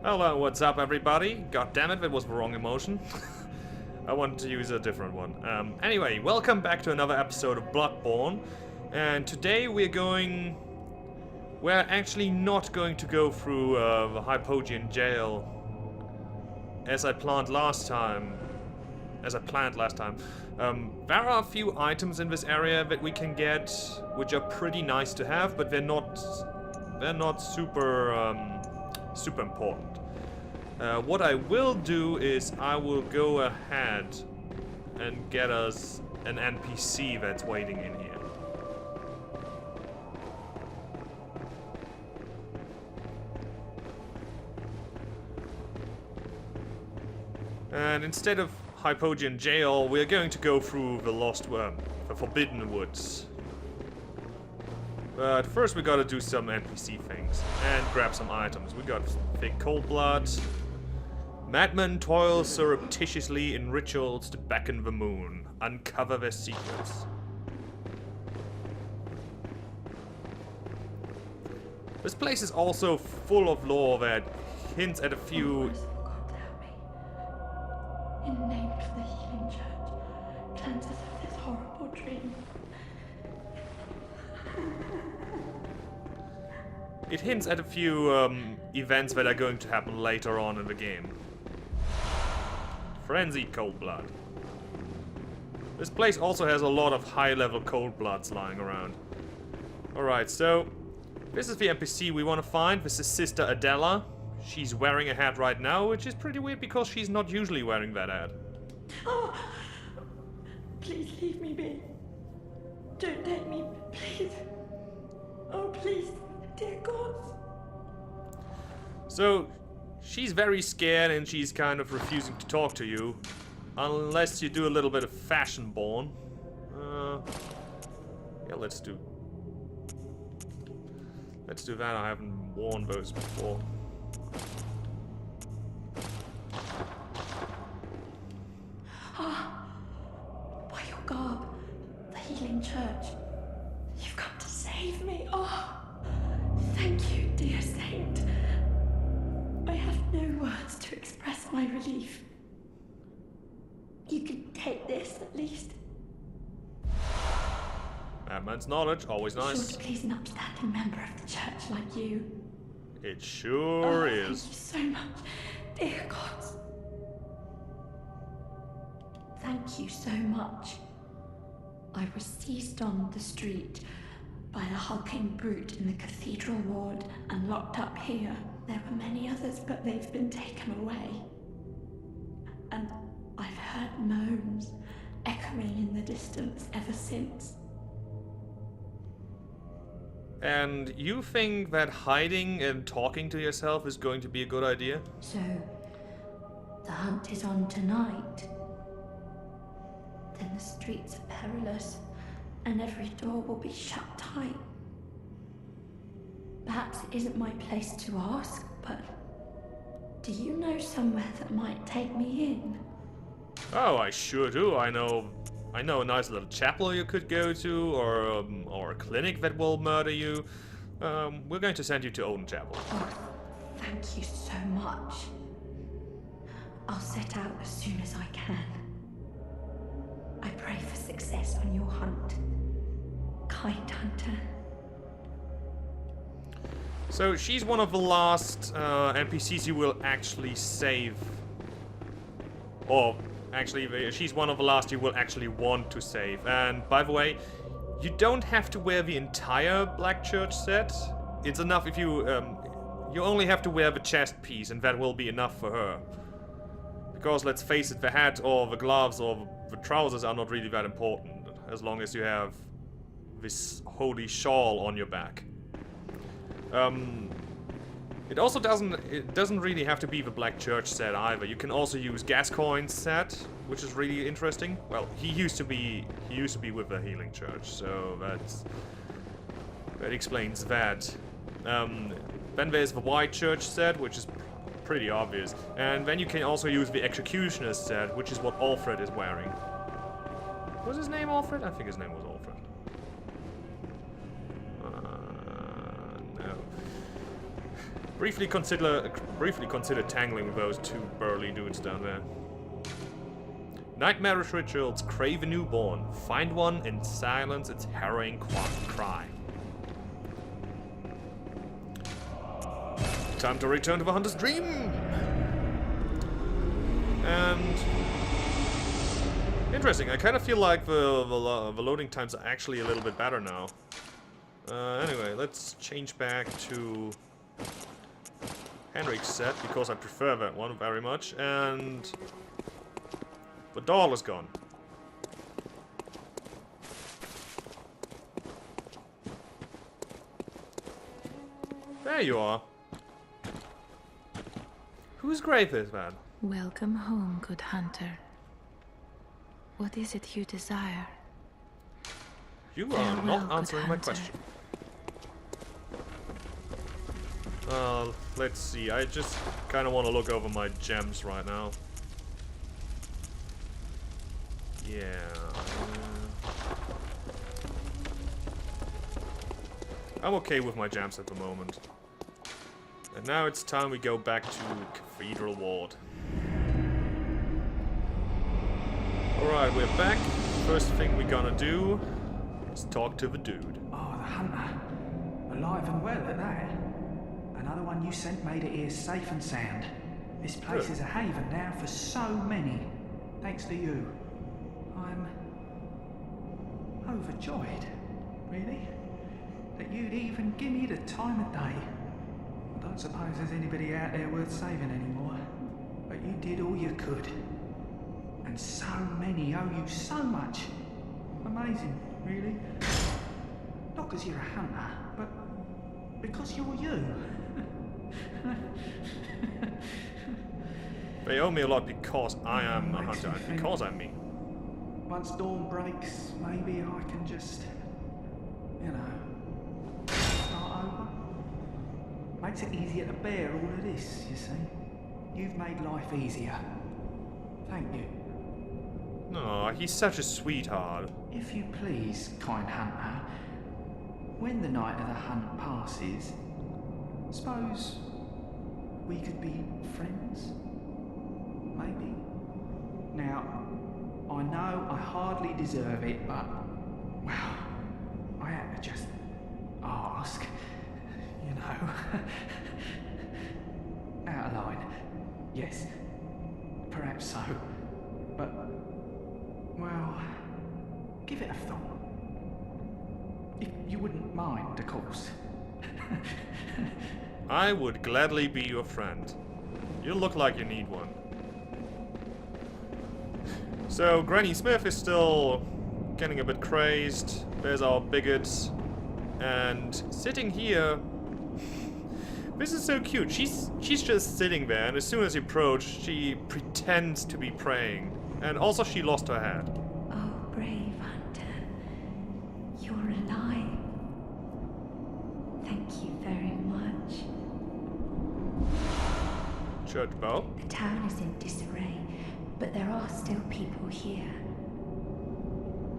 Hello, what's up everybody? God damn it, that was the wrong emotion. I wanted to use a different one. Anyway, welcome back to another episode of Bloodborne. And today we're actually not going to go through the Hypogean jail as I planned last time. There are a few items in this area that we can get, which are pretty nice to have, but they're not super important. What I will do is I will go ahead and get us an NPC that's waiting in here. And instead of Hypogean Jail, we're going to go through the Forbidden Woods. But first we gotta do some NPC things and grab some items. We got thick cold blood. Madmen toil surreptitiously in rituals to beckon the moon, uncover their secrets. This place is also full of lore that hints at a few... In the name of the healing church, cleanse us of this horrible dream. It hints at a few events that are going to happen later on in the game. Frenzied cold blood. This place also has a lot of high-level cold bloods lying around. Alright, so this is the NPC we want to find. This is Sister Adela. She's wearing a hat right now, which is pretty weird because she's not usually wearing that hat. Oh, please leave me be. Don't take me, please. Oh, please, dear God. So, she's very scared and she's kind of refusing to talk to you. Unless you do a little bit of fashion born. Yeah, let's do that. I haven't worn those before. By your garb, the healing church, you've come to save me. Oh, thank you, dear saint. I have no words to express my relief. You can take this, at least. Madman's knowledge, always nice. Sure to please an upstanding member of the church like you. It sure is. Thank you so much, dear gods. Thank you so much. I was seized on the street by a hulking brute in the cathedral ward and locked up here. There were many others, but they've been taken away. And I've heard moans echoing in the distance ever since. And you think that hiding and talking to yourself is going to be a good idea? So, the hunt is on tonight. Then the streets are perilous, and every door will be shut tight. Perhaps it isn't my place to ask, but do you know somewhere that might take me in? Oh, I sure do. I know a nice little chapel you could go to, or a clinic that will murder you. We're going to send you to Odin Chapel. Oh, thank you so much. I'll set out as soon as I can. I pray for success on your hunt, kind hunter. So she's one of the last NPCs you will actually save. Or actually, she's one of the last you will actually want to save. And by the way, you don't have to wear the entire Black Church set. It's enough if you only have to wear the chest piece, and that will be enough for her. Because let's face it, the hat or the gloves or the trousers are not really that important, as long as you have this holy shawl on your back. It also doesn't really have to be the Black Church set either. You can also use Gascoigne's set, which is really interesting. Well, he used to be with the Healing Church, so that explains that. Then there's the White Church set, which is pretty obvious. And then you can also use the Executioner's set, which is what Alfred is wearing. Was his name Alfred? I think his name was Alfred. No. Briefly consider tangling with those two burly dudes down there. Nightmarish rituals crave a newborn. Find one and silence its harrowing cry. Time to return to the hunter's dream! And... interesting, I kind of feel like the loading times are actually a little bit better now. Anyway, let's change back to Henrik's set, because I prefer that one very much, and... the doll is gone. There you are. Whose grave is that? Welcome home, good hunter. What is it you desire? You are Farewell, not good answering my hunter. question. Let's see. I just kind of want to look over my gems right now. Yeah. I'm okay with my gems at the moment. And now it's time we go back to Cathedral Ward. Alright, we're back. First thing we're gonna do is talk to the dude. Oh, the hunter. Alive and well at that. Another one you sent made it here safe and sound. This place Good. is a haven now for so many. Thanks to you. I'm overjoyed, really, that you'd even give me the time of day. I don't suppose there's anybody out there worth saving anymore, but you did all you could. And so many owe you so much. Amazing, really. Not because you're a hunter, but because you're you. They owe me a lot because I am a hunter, and because I'm me. Once dawn breaks, maybe I can just, you know, start over. Makes it easier to bear all of this, you see. You've made life easier. Thank you. Aw, he's such a sweetheart. If you please, kind hunter, when the night of the hunt passes, suppose we could be friends? Maybe? Now, I know I hardly deserve it, but, well, I had to just ask, you know. Out of line, yes, perhaps so, but, well, give it a thought. If you wouldn't mind, of course. I would gladly be your friend. You look like you need one. So, Granny Smith is still getting a bit crazed. There's our bigots. And sitting here... this is so cute. She's just sitting there, and as soon as you approach, she pretends to be praying. And also she lost her head. Oh, brave hunter. You're alive. Thank you very much. Church bell. The town is in disarray, but there are still people here.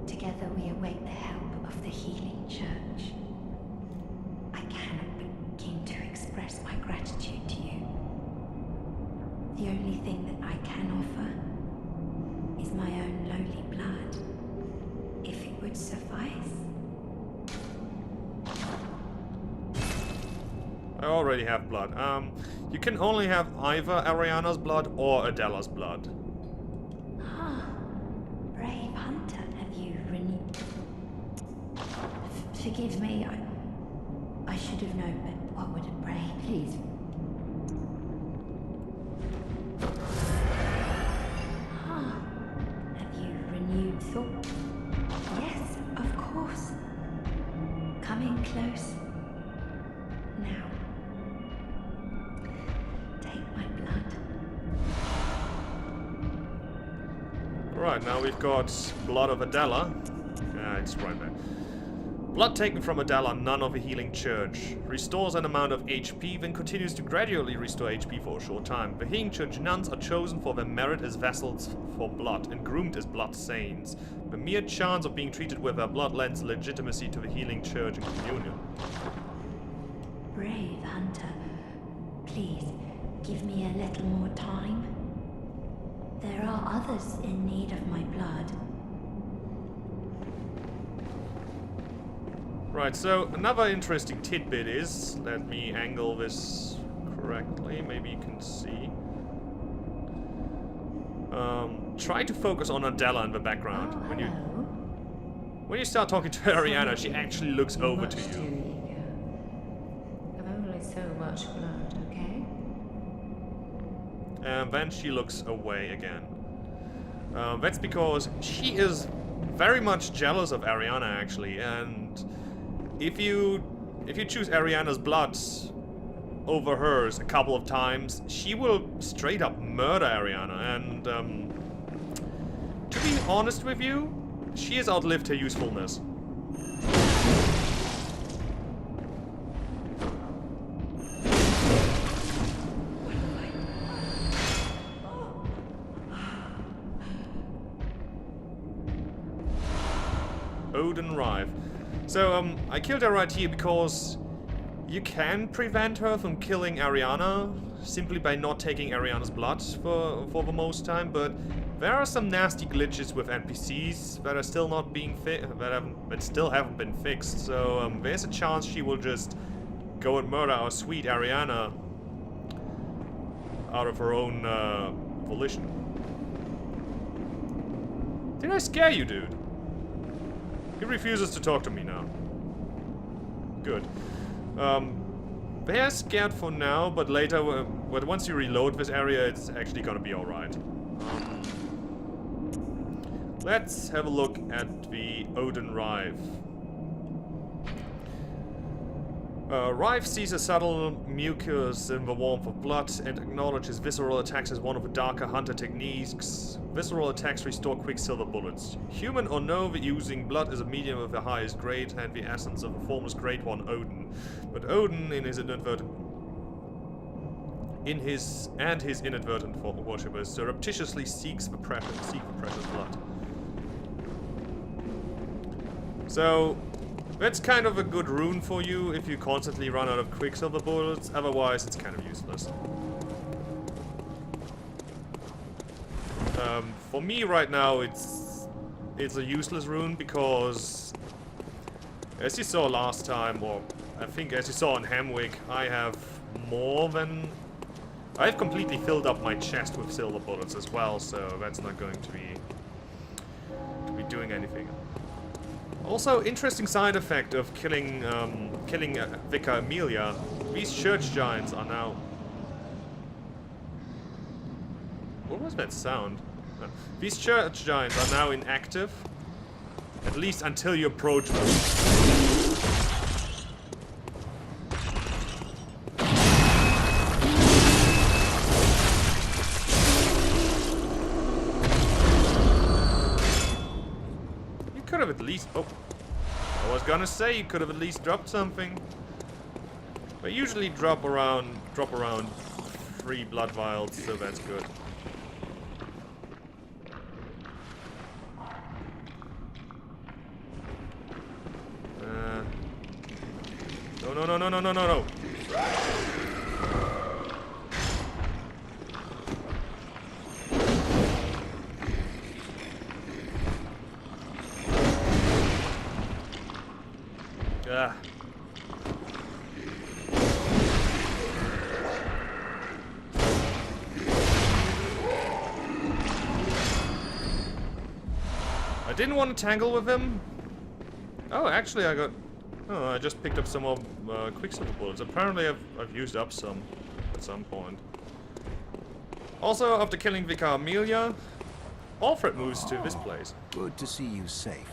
Together we await the help of the healing church. I cannot begin to express my gratitude to you. The only thing that I can offer is my own lowly blood, if it would suffice. I already have blood. You can only have either Ariana's blood or Adela's blood. Ah, brave hunter, have you renewed? Forgive me, I should have known, but what would it pray, please? Ah, have you renewed thought? Yes, of course. Coming close. Now, take my blood. Right, now we've got blood of Adela. Yeah, it's right there. Blood taken from Adela, nun of a healing church. Restores an amount of HP, then continues to gradually restore HP for a short time. The healing church nuns are chosen for their merit as vessels for blood and groomed as blood saints. The mere chance of being treated with their blood lends legitimacy to the healing church and communion. Brave hunter, Please, give me a little more time. There are others in need of my blood. Right, so another interesting tidbit is, let me angle this correctly, maybe you can see. Try to focus on Adela in the background. Oh, When you start talking to Ariana, she actually looks over to Much too you. eager. I've only so much blood, okay? And then she looks away again. That's because she is very much jealous of Ariana, actually, and if you choose Ariana's blood over hers a couple of times, she will straight up murder Ariana, and to be honest with you, she has outlived her usefulness. Odin Rive. So, I killed her right here because you can prevent her from killing Ariana simply by not taking Ariana's blood for the most time, but there are some nasty glitches with NPCs that are still not being that still haven't been fixed. So, there's a chance she will just go and murder our sweet Ariana out of her own volition. Did I scare you, dude? He refuses to talk to me now. Good. They're scared for now, but later, once you reload this area, it's actually gonna be alright. Let's have a look at the Odin Rive. Rive sees a subtle mucus in the warmth of blood and acknowledges visceral attacks as one of the darker hunter techniques. Visceral attacks restore quicksilver bullets. Human or no, the using blood is a medium of the highest grade and the essence of the formless great one, Odin. But Odin, in his inadvertent worshippers, surreptitiously seek the precious blood. So, that's kind of a good rune for you if you constantly run out of quicksilver bullets, otherwise it's kind of useless. For me right now, it's a useless rune because, as you saw last time, or I think as you saw in Hamwick, I've completely filled up my chest with silver bullets as well, so that's not going to be doing anything. Also, interesting side effect of killing Vicar Amelia. These church giants are now. What was that sound? These church giants are now inactive, at least until you approach them. You could have at least. Oh, I was gonna say you could have at least dropped something. But usually drop around 3 blood vials, so that's good. No. Ah. I didn't want to tangle with him. Oh, actually I just picked up some more quicksilver bullets. Apparently I've used up some at some point. Also, after killing Vicar Amelia, Alfred moves to this place. Good to see you safe.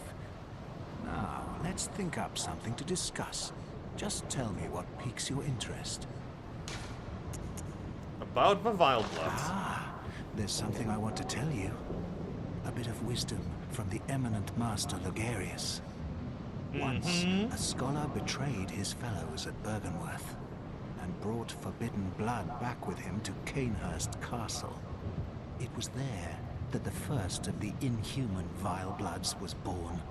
Now, let's think up something to discuss. Just tell me what piques your interest. About the Vile Bloods. Ah, there's something I want to tell you. A bit of wisdom from the eminent master Logarius. Once, a scholar betrayed his fellows at Bergenworth and brought forbidden blood back with him to Canehurst Castle. It was there that the first of the inhuman Vile Bloods was born.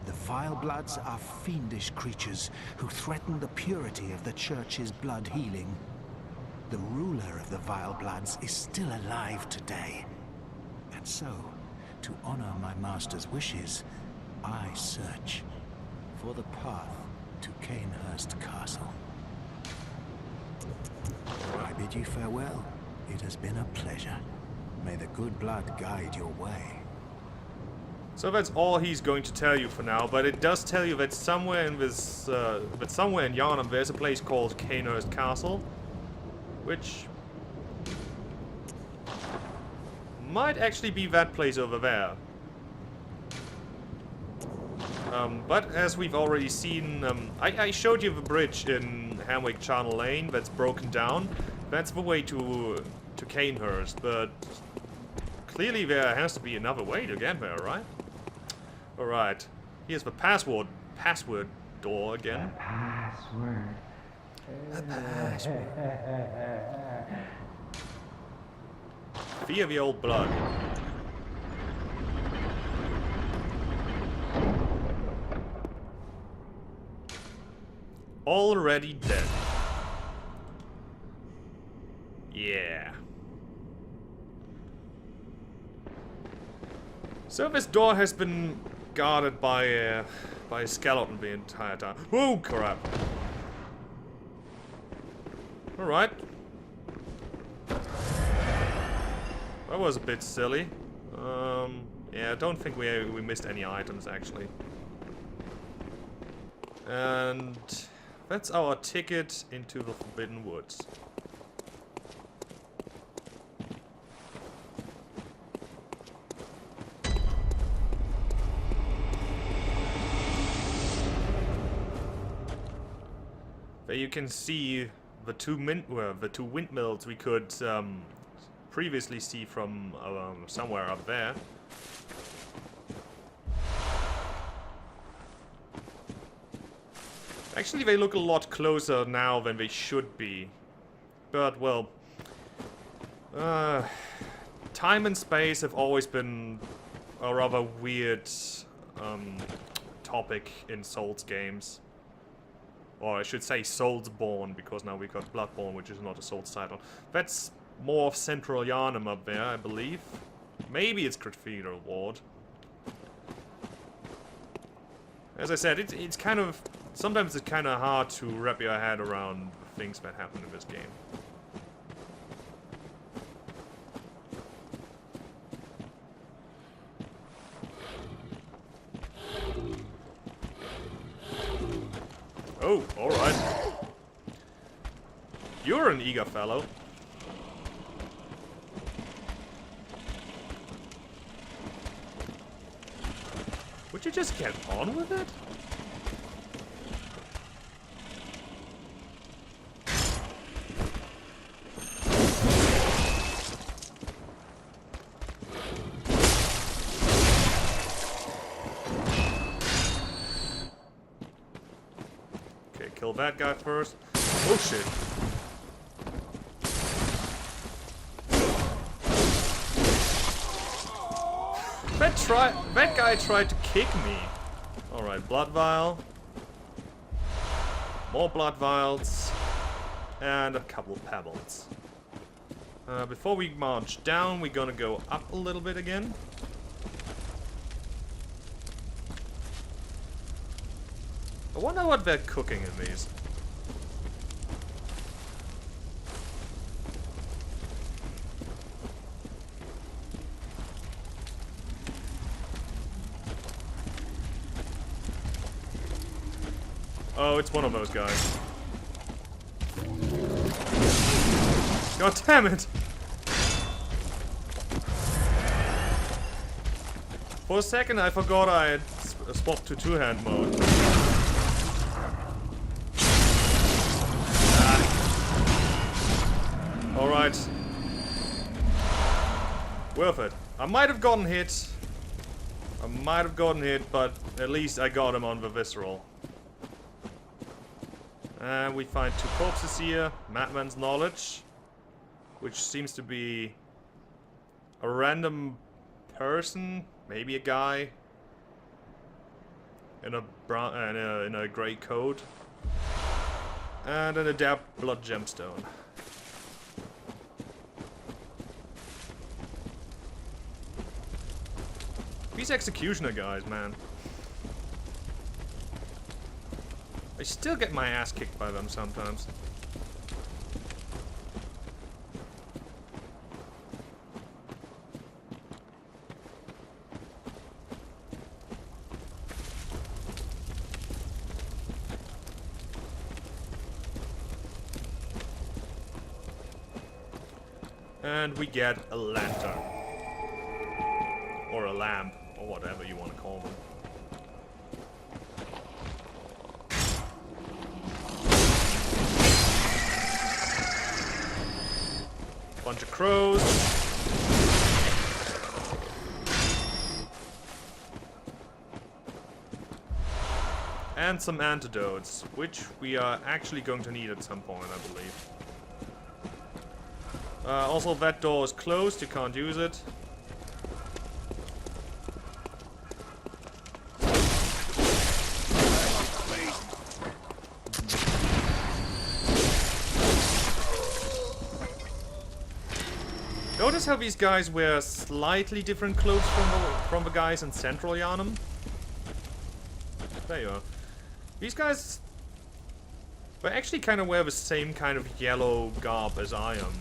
The Vile Bloods are fiendish creatures who threaten the purity of the Church's blood healing. the ruler of the Vile Bloods is still alive today. And so, to honor my master's wishes, I search for the path to Canehurst Castle. I bid you farewell. It has been a pleasure. May the good blood guide your way. So that's all he's going to tell you for now, but it does tell you that somewhere in this, somewhere in Yharnam there's a place called Canehurst Castle, which might actually be that place over there. But as we've already seen, I showed you the bridge in Hamwick Charnel Lane that's broken down. That's the way to Canehurst, but clearly there has to be another way to get there, right? Alright, here's the password door again. The password. Fear the old blood. Already dead. Yeah. So this door has been guarded by a skeleton the entire time. Oh crap! All right. That was a bit silly. Yeah, I don't think we missed any items actually. And that's our ticket into the Forbidden Woods. There you can see the two windmills we could previously see from somewhere up there. Actually, they look a lot closer now than they should be. But, well, time and space have always been a rather weird topic in Souls games. Or I should say Soulsborne, because now we've got Bloodborne, which is not a Souls title. That's more of Central Yharnam up there, I believe. Maybe it's Cathedral Ward. As I said, it's kind of... Sometimes it's kind of hard to wrap your head around the things that happen in this game. Oh, alright. You're an eager fellow. Would you just get on with it? Kill that guy first. Oh shit. That guy tried to kick me. Alright, blood vial. More blood vials. And a couple of pebbles. Before we march down, we're gonna go up a little bit again. I wonder what they're cooking in these. Oh, it's one of those guys. God damn it! For a second I forgot I had swapped to two-hand mode. Alright. Worth it. I might have gotten hit. But at least I got him on the visceral. And we find two corpses here. Madman's Knowledge. Which seems to be a random person. Maybe a guy. In a grey coat. And an Adept Blood Gemstone. These executioner guys, man. I still get my ass kicked by them sometimes. And we get a lantern. Or a lamp, or whatever you want to call them. Bunch of crows. And some antidotes, which we are actually going to need at some point, I believe. Also, that door is closed, you can't use it. Notice how these guys wear slightly different clothes from the guys in Central Yharnam? There you are. These guys... they actually kind of wear the same kind of yellow garb as I am.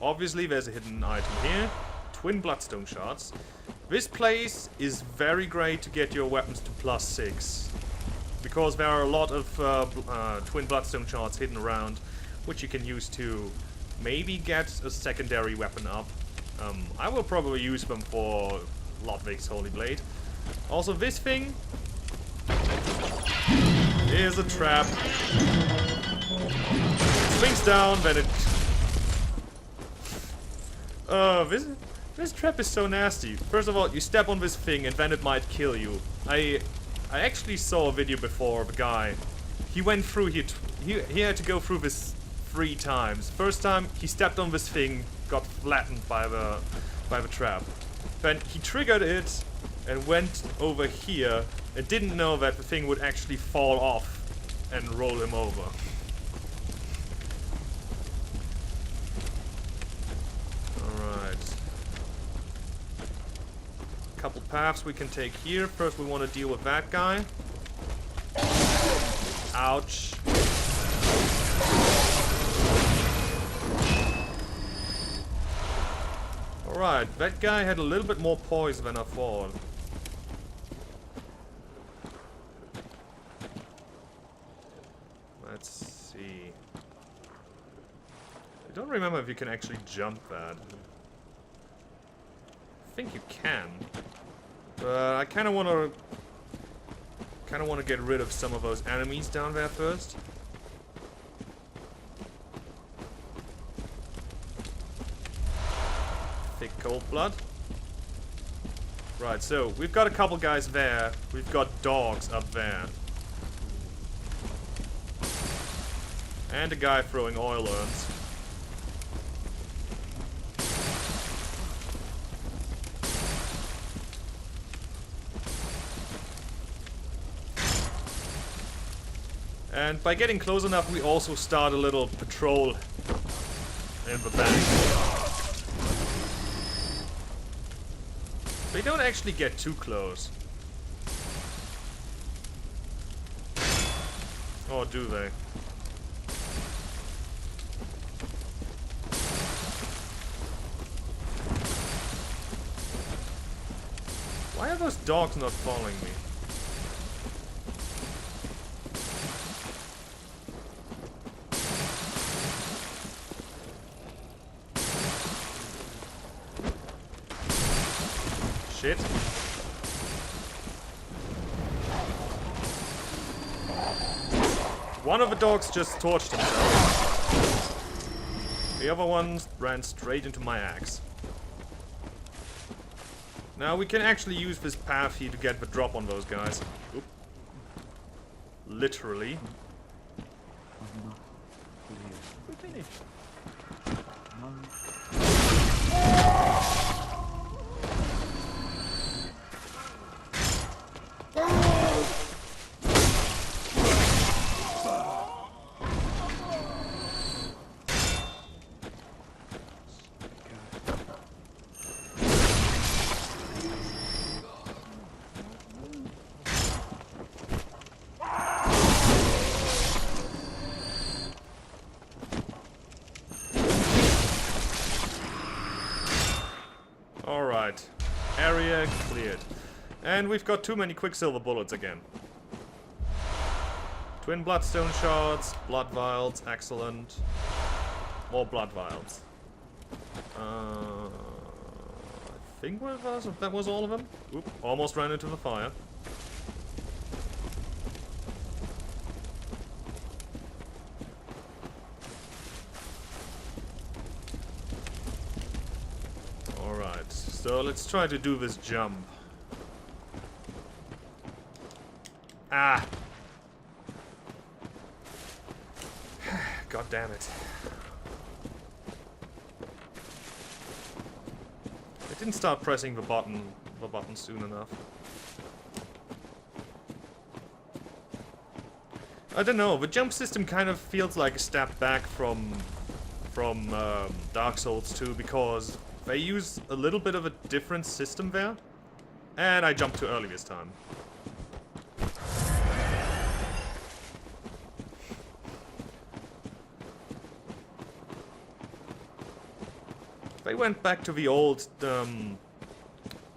Obviously, there's a hidden item here. Twin bloodstone shards. This place is very great to get your weapons to +6. Because there are a lot of twin bloodstone shards hidden around, which you can use to maybe get a secondary weapon up. I will probably use them for Ludwig's Holy Blade. Also, this thing is a trap. It swings down, then it... this trap is so nasty. First of all, you step on this thing and then it might kill you. I actually saw a video before of a guy. He went through, he had to go through this 3 times. First time, he stepped on this thing, got flattened by the trap. Then he triggered it and went over here and didn't know that the thing would actually fall off and roll him over. Alright. Couple paths we can take here. First we want to deal with that guy. Ouch. Alright, that guy had a little bit more poise than I thought. Let's see. I don't remember if you can actually jump that. I think you can. But I kind of want to get rid of some of those enemies down there first. Thick cold blood. Right, so we've got a couple guys there. We've got dogs up there. And a guy throwing oil urns. And by getting close enough, we also start a little patrol in the back. They don't actually get too close. Or do they? Why are those dogs not following me? Shit. One of the dogs just torched himself. The other one ran straight into my axe. Now we can actually use this path here to get the drop on those guys. Oop. Literally. We finished. Cleared. And we've got too many Quicksilver bullets again. Twin Bloodstone Shards, Blood Vials, excellent. More Blood Vials. I think that was all of them. Oop, almost ran into the fire. Alright, so let's try to do this jump. Ah! God damn it. I didn't start pressing the button soon enough. I don't know, the jump system kind of feels like a step back from Dark Souls 2 because they use a little bit of a different system there. And I jumped too early this time. They went back to the old,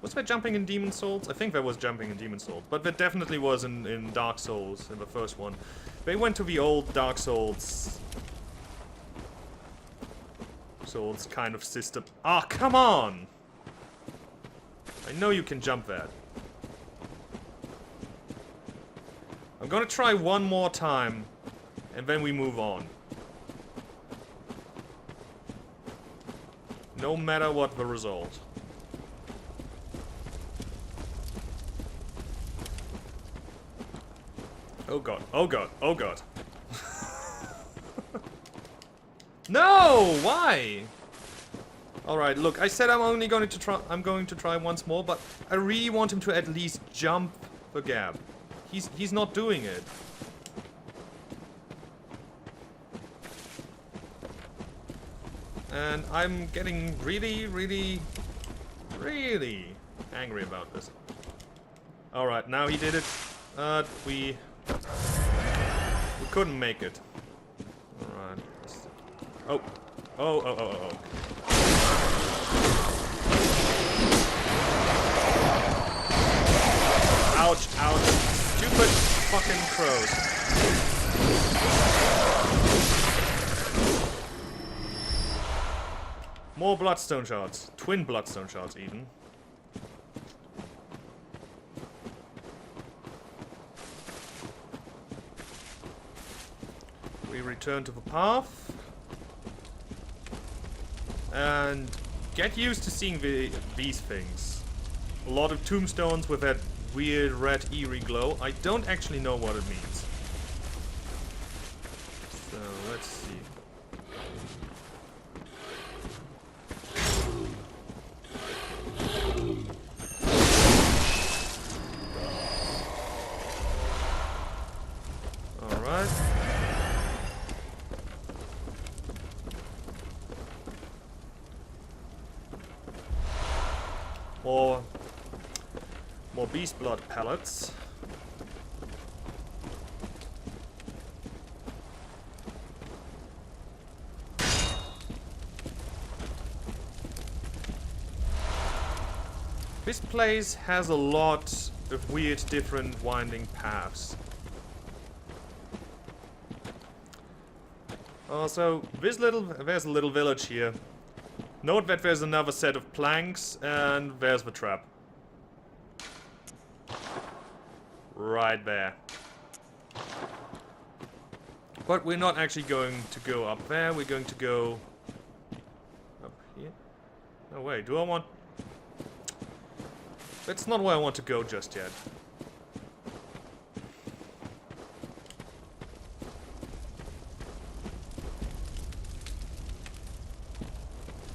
was there jumping in Demon Souls? I think there was jumping in Demon Souls, but there definitely was in Dark Souls, in the first one. They went to the old Dark Souls kind of system. Ah, come on! I know you can jump that. I'm gonna try one more time, and then we move on. No matter what the result. Oh god, oh god, oh god. No! Why? Alright, look, I said I'm going to try once more, but I really want him to at least jump the gap. He's not doing it. And I'm getting really, really, really angry about this. Alright, now he did it. We couldn't make it. Alright. Oh. Oh. Ouch, ouch. Stupid fucking crows. More Bloodstone Shards. Twin Bloodstone Shards, even. We return to the path. And get used to seeing these things. A lot of tombstones with that weird red eerie glow. I don't actually know what it means. So, let's see. Alright. More beast blood pellets. This place has a lot of weird, different winding paths. Also, there's a little village here. Note that there's another set of planks, and there's the trap. Right there. But we're not actually going to go up there, we're going to go up here. No way, do I want... That's not where I want to go just yet.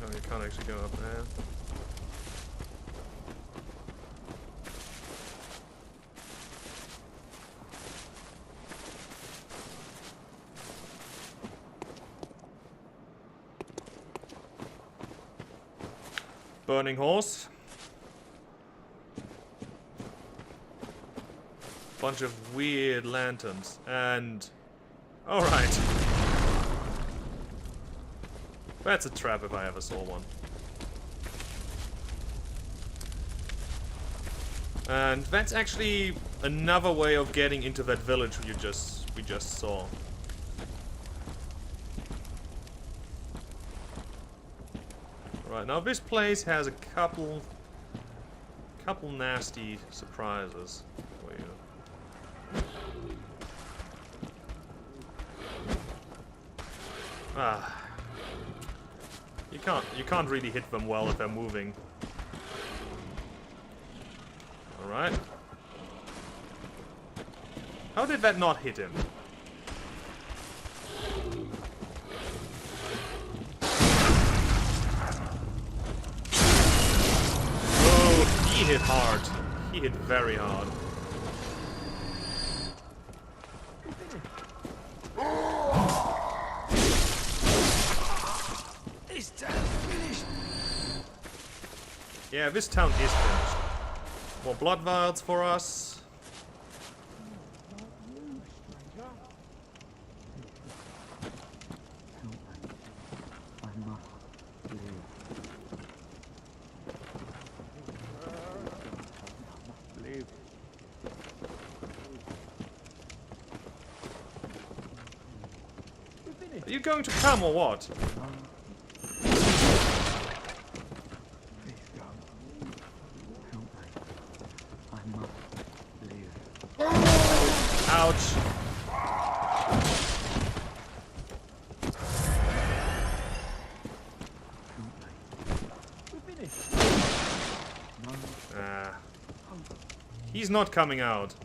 No, you can't actually go up there. Burning horse. Bunch of weird lanterns and... Alright. That's a trap if I ever saw one. And that's actually another way of getting into that village we just saw. Right, now this place has a couple nasty surprises for you. Ah. You can't really hit them well if they're moving. Alright. How did that not hit him? Oh, he hit hard. He hit very hard. This town's finished. Yeah, this town is finished. More blood vials for us. Are you going to come or what? Ouch. He's not coming out.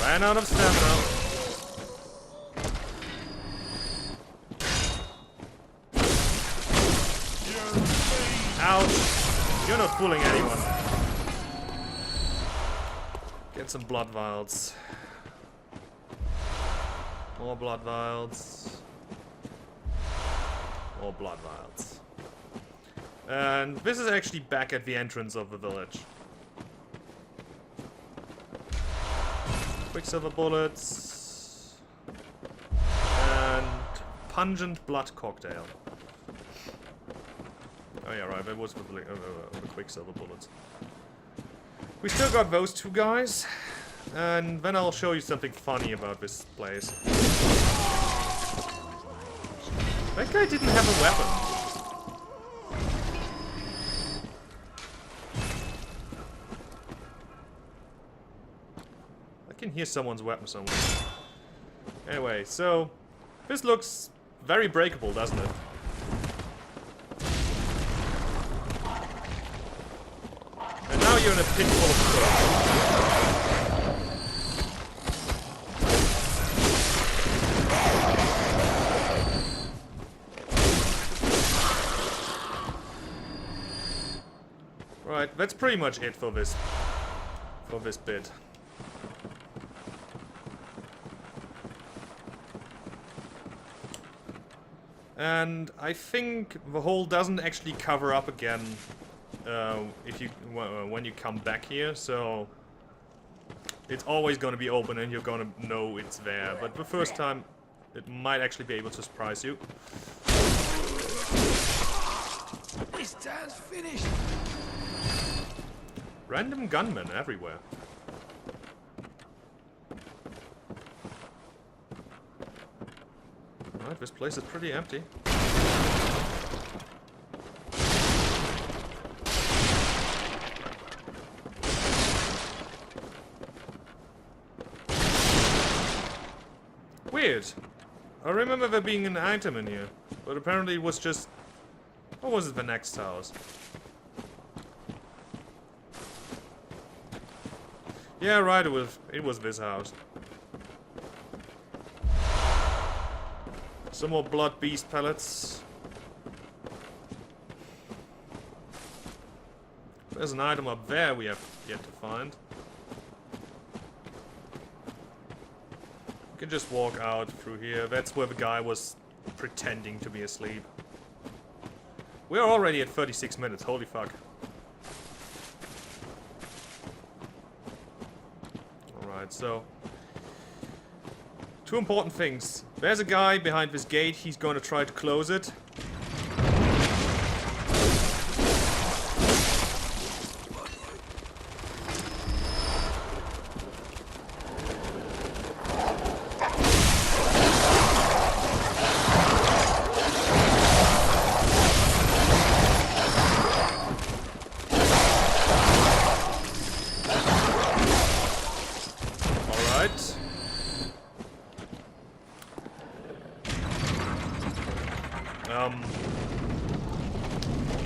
Ran out of stamina. Ouch! You're not fooling anyone. Get some blood vials. More blood vials. More blood vials. And this is actually back at the entrance of the village. Quicksilver bullets. And pungent blood cocktail. Oh yeah, right, that was the Quicksilver bullets. We still got those two guys. And then I'll show you something funny about this place. That guy didn't have a weapon. I can hear someone's weapon somewhere. Anyway, so this looks very breakable, doesn't it? And now you're in a pit full of smoke. Right, that's pretty much it for this bit. And I think the hole doesn't actually cover up again when you come back here, so it's always going to be open and you're going to know it's there. But the first time, it might actually be able to surprise you. This town's finished. Random gunmen everywhere. Alright, this place is pretty empty. Weird. I remember there being an item in here, but apparently it was just... Or was it the next house? Yeah, right, it was this house. Some more blood beast pellets. There's an item up there we have yet to find. You can just walk out through here. That's where the guy was pretending to be asleep. We're already at 36 minutes, holy fuck. Alright, so... two important things. There's a guy behind this gate, he's going to try to close it.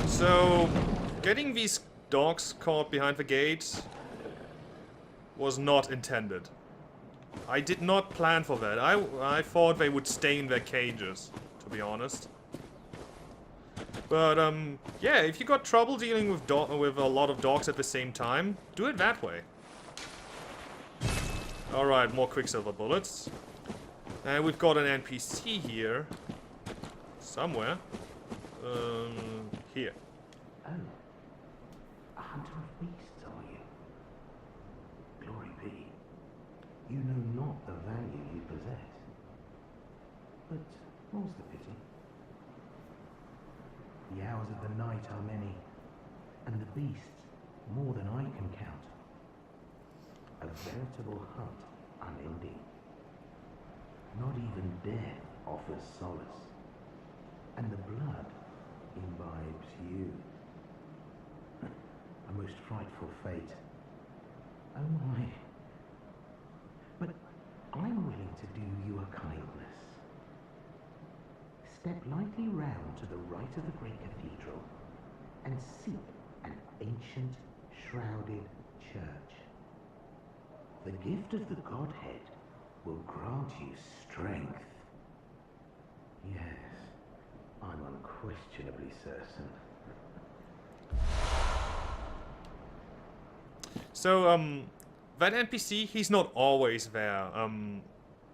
So, getting these dogs caught behind the gate was not intended. I did not plan for that. I thought they would stay in their cages, to be honest. But, yeah, if you got trouble dealing with a lot of dogs at the same time, do it that way. Alright, more Quicksilver bullets. And we've got an NPC here. Somewhere. Here. Oh. A hunter of beasts, are you? Glory be. You know not the value you possess. But more's the pity. The hours of the night are many, and the beasts more than I can count. A veritable hunt unending. Not even death offers solace, and the blood imbibes you. A most frightful fate. Oh my. But I'm willing to do you a kindness. Step lightly round to the right of the great cathedral and seek an ancient, shrouded church. The gift of the Godhead will grant you strength. Yes, I'm unquestionably certain. So, that NPC, he's not always there.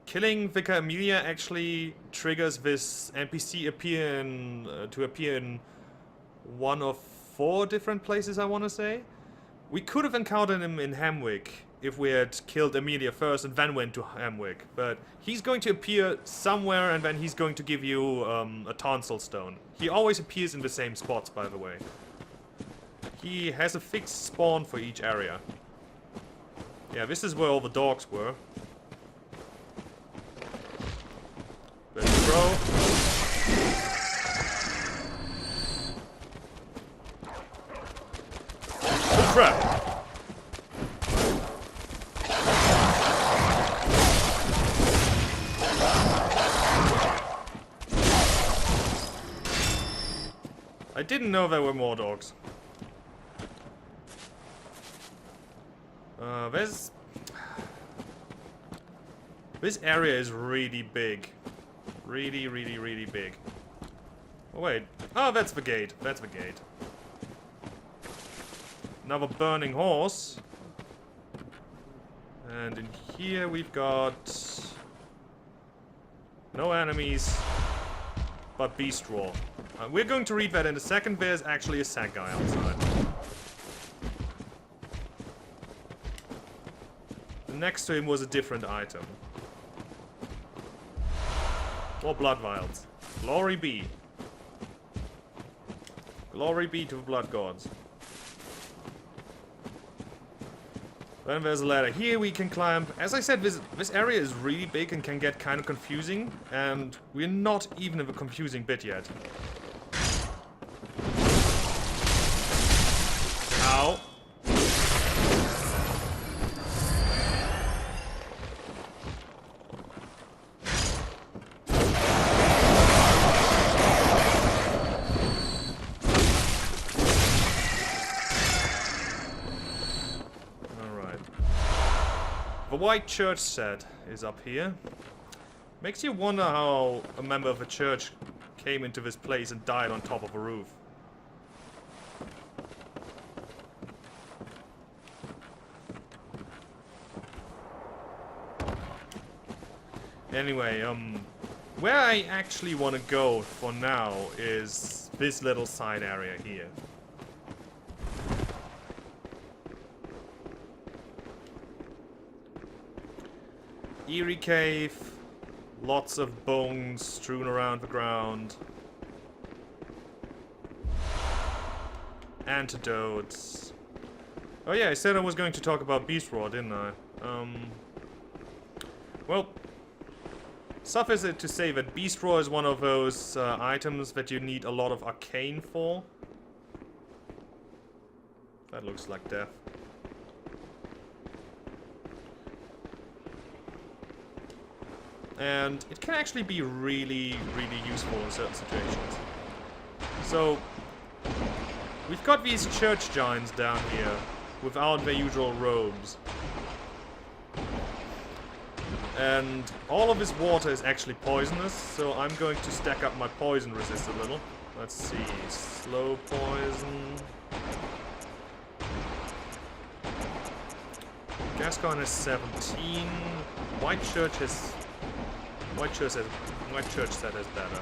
Killing Vicar Amelia actually triggers this NPC to appear in one of 4 different places, I want to say. We could have encountered him in Hamwick if we had killed Amelia first and then went to Hamwick. But he's going to appear somewhere and then he's going to give you a tonsil stone. He always appears in the same spots, by the way. He has a fixed spawn for each area. Yeah, this is where all the dogs were. Let's throw. Oh crap! I didn't know there were more dogs. This area is really big. Really, really, really big. Oh wait. Oh, that's the gate. That's the gate. Another burning horse. And in here we've got no enemies, but beast roar. We're going to read that in a second. There's actually a sack guy outside. Next to him was a different item. More blood vials. Glory be. Glory be to the blood gods. Then there's a ladder. Here we can climb. As I said, this area is really big and can get kind of confusing. And we're not even in the confusing bit yet. Ow. The white church set is up here. Makes you wonder how a member of a church came into this place and died on top of a roof. Anyway, Where I actually want to go for now is this little side area here. Eerie cave, lots of bones strewn around the ground. Antidotes. Oh yeah, I said I was going to talk about Beast Roar, didn't I? Well, suffice it to say that Beast Roar is one of those items that you need a lot of arcane for. That looks like death. And it can actually be really, really useful in certain situations. So, we've got these church giants down here without their usual robes. And all of this water is actually poisonous, so I'm going to stack up my poison resist a little. Let's see, slow poison. Gascon has 17. White Church has... White Church set has better.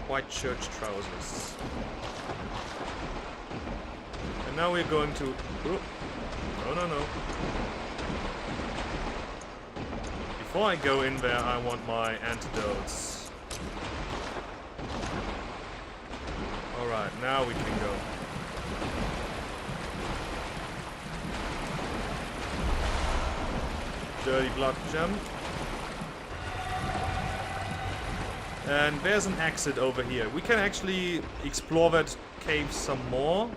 White Church trousers. And now we're going to... Ooh. No. Before I go in there, I want my antidotes. Alright, now we can go. Dirty blood gem. And there's an exit over here. We can actually explore that cave some more.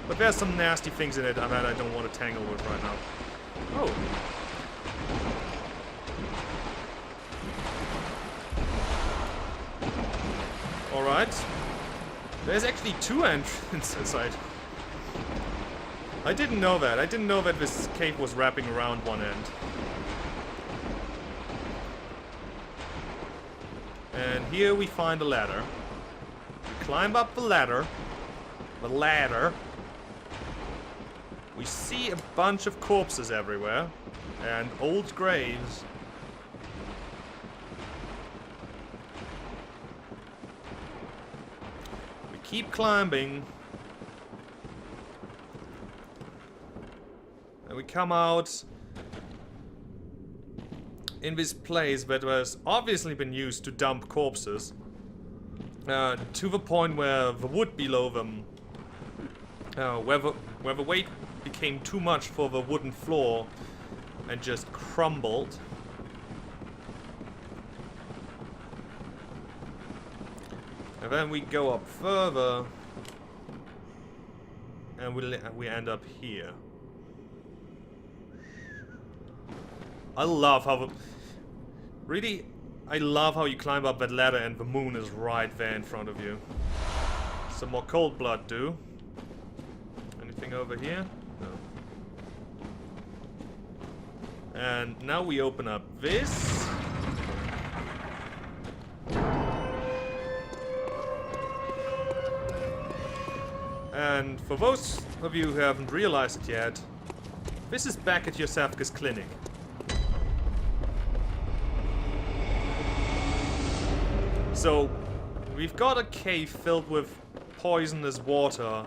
But there's some nasty things in it that I don't want to tangle with right now. Oh. Alright. There's actually two entrances. I didn't know that. I didn't know that this cave was wrapping around one end. And here we find a ladder. We climb up the ladder. We see a bunch of corpses everywhere. And old graves. We keep climbing. And we come out in this place that has obviously been used to dump corpses. To the point where the wood below them, where the weight became too much for the wooden floor and just crumbled. And then we go up further and we end up here. I love how I love how you climb up that ladder and the moon is right there in front of you. Some more cold blood, do. Anything over here? No. And now we open up this. And for those of you who haven't realized it yet, this is back at Yosefka's clinic. So, we've got a cave filled with poisonous water,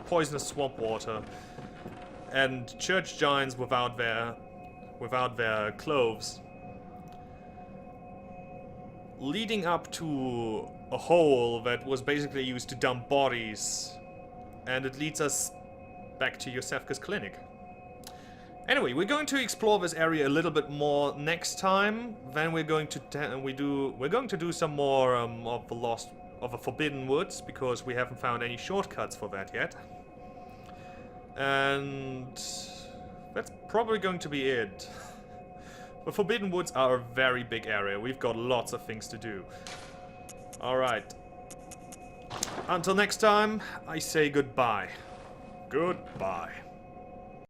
poisonous swamp water, and church giants without their clothes, leading up to a hole that was basically used to dump bodies, and it leads us back to Yosefka's clinic. Anyway, we're going to explore this area a little bit more next time. Then we're going to do some more of the Forbidden Woods, because we haven't found any shortcuts for that yet. And that's probably going to be it. The Forbidden Woods are a very big area. We've got lots of things to do. Alright. Until next time, I say goodbye. Goodbye.